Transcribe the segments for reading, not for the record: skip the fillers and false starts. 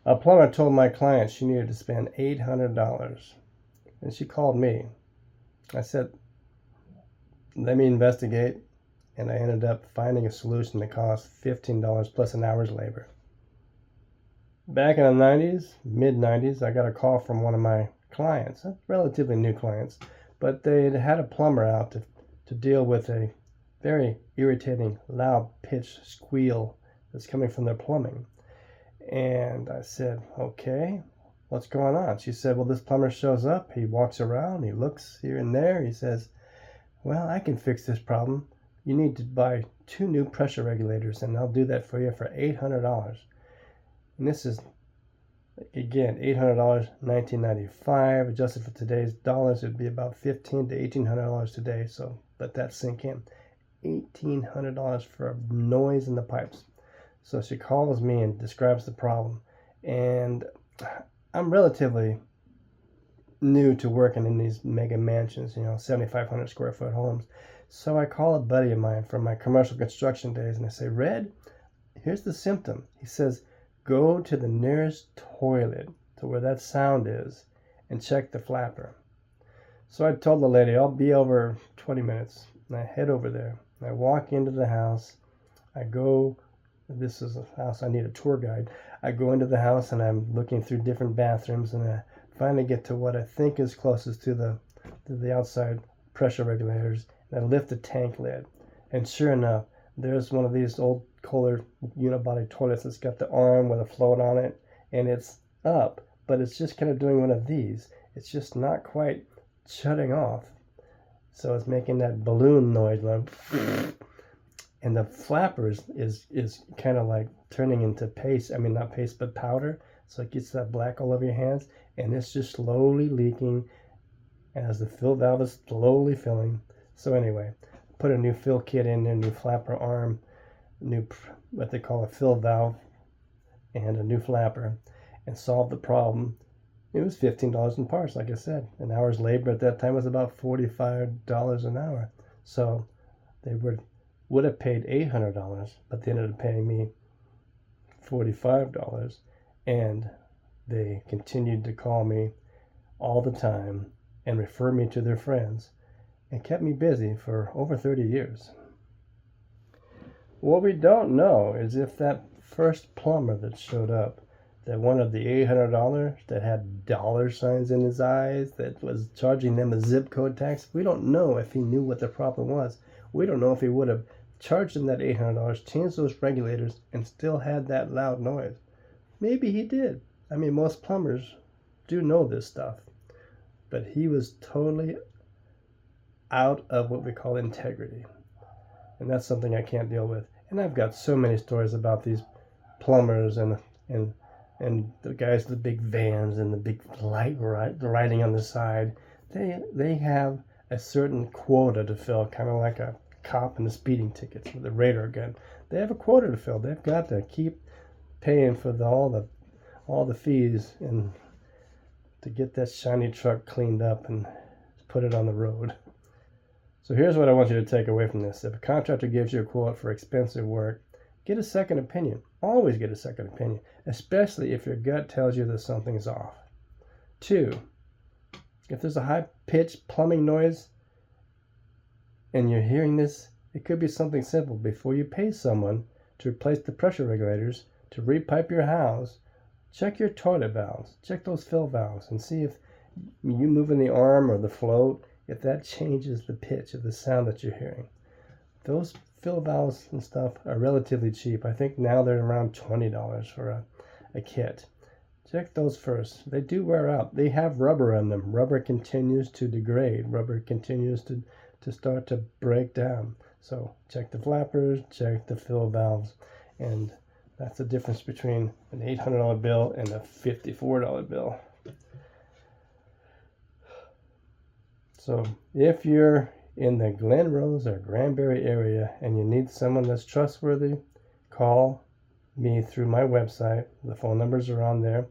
A plumber told my client she needed to spend $800, and she called me. I said, let me investigate, and I ended up finding a solution that cost $15 plus an hour's labor. Back in the 90s, mid-90s, I got a call from one of my clients, relatively new clients, but they had a plumber out to deal with a very irritating, loud-pitched squeal that's coming from their plumbing. And I said, okay, what's going on? She said, well, this plumber shows up, he walks around, he looks here and there, he says, well, I can fix this problem. You need to buy 2 new pressure regulators, and I'll do that for you for $800. And this is, again, $800, 1995, adjusted for today's dollars, it'd be about $1,500 to $1,800 today. So let that sink in. $1,800 for noise in the pipes. So she calls me and describes the problem. And I'm relatively new to working in these mega mansions, 7,500 square foot homes. So I call a buddy of mine from my commercial construction days, and I say, Red, here's the symptom. He says, go to the nearest toilet to where that sound is and check the flapper. So I told the lady, I'll be over 20 minutes. And I head over there. I walk into the house. This is a house, I need a tour guide. I go into the house and I'm looking through different bathrooms, and I finally get to what I think is closest to the outside pressure regulators. And I lift the tank lid. And sure enough, there's one of these old Kohler unibody toilets that's got the arm with a float on it, and it's up, but it's just kind of doing one of these. It's just not quite shutting off. So it's making that balloon noise, like, and the flapper is kind of like turning into paste. I mean, not paste, but powder. So it gets that black all over your hands, and it's just slowly leaking as the fill valve is slowly filling. So anyway, put a new fill kit in there, new flapper arm, new what they call a fill valve, and a new flapper, and solve the problem. It was $15 in parts, like I said. An hour's labor at that time was about $45 an hour. So they would have paid $800, but they ended up paying me $45, and they continued to call me all the time and refer me to their friends, and kept me busy for over 30 years. What we don't know is if that first plumber that showed up, that wanted the $800, that had dollar signs in his eyes, that was charging them a zip code tax, we don't know if he knew what the problem was. We don't know if he would have charged them that $800, changed those regulators, and still had that loud noise. Maybe he did. I mean, most plumbers do know this stuff. But he was totally out of what we call integrity. And that's something I can't deal with. And I've got so many stories about these plumbers and the guys with the big vans and the big light riding on the side. They have a certain quota to fill, kind of like a cop in the speeding tickets with a radar gun. They have a quota to fill. They've got to keep paying for all the fees and to get that shiny truck cleaned up and put it on the road. So here's what I want you to take away from this. If a contractor gives you a quote for expensive work, get a second opinion. Always get a second opinion, especially if your gut tells you that something's off. 2, if there's a high-pitched plumbing noise and you're hearing this, it could be something simple. Before you pay someone to replace the pressure regulators, to repipe your house, check your toilet valves, check those fill valves, and see if you moving the arm or the float, if that changes the pitch of the sound that you're hearing. Those fill valves and stuff are relatively cheap. I think now they're around $20 for a kit. Check those first. They do wear out. They have rubber on them. Rubber continues to degrade. Rubber continues to start to break down. So check the flappers, check the fill valves, and that's the difference between an $800 bill and a $54 bill. So if you're in the Glen Rose or Granbury area and you need someone that's trustworthy, call me through my website. The phone numbers are on there.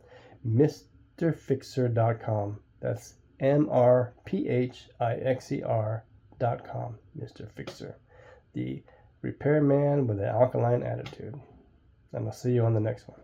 MrFixer.com. That's MrPhixer.com. Mr. Fixer, the repairman with an alkaline attitude. And I'll see you on the next one.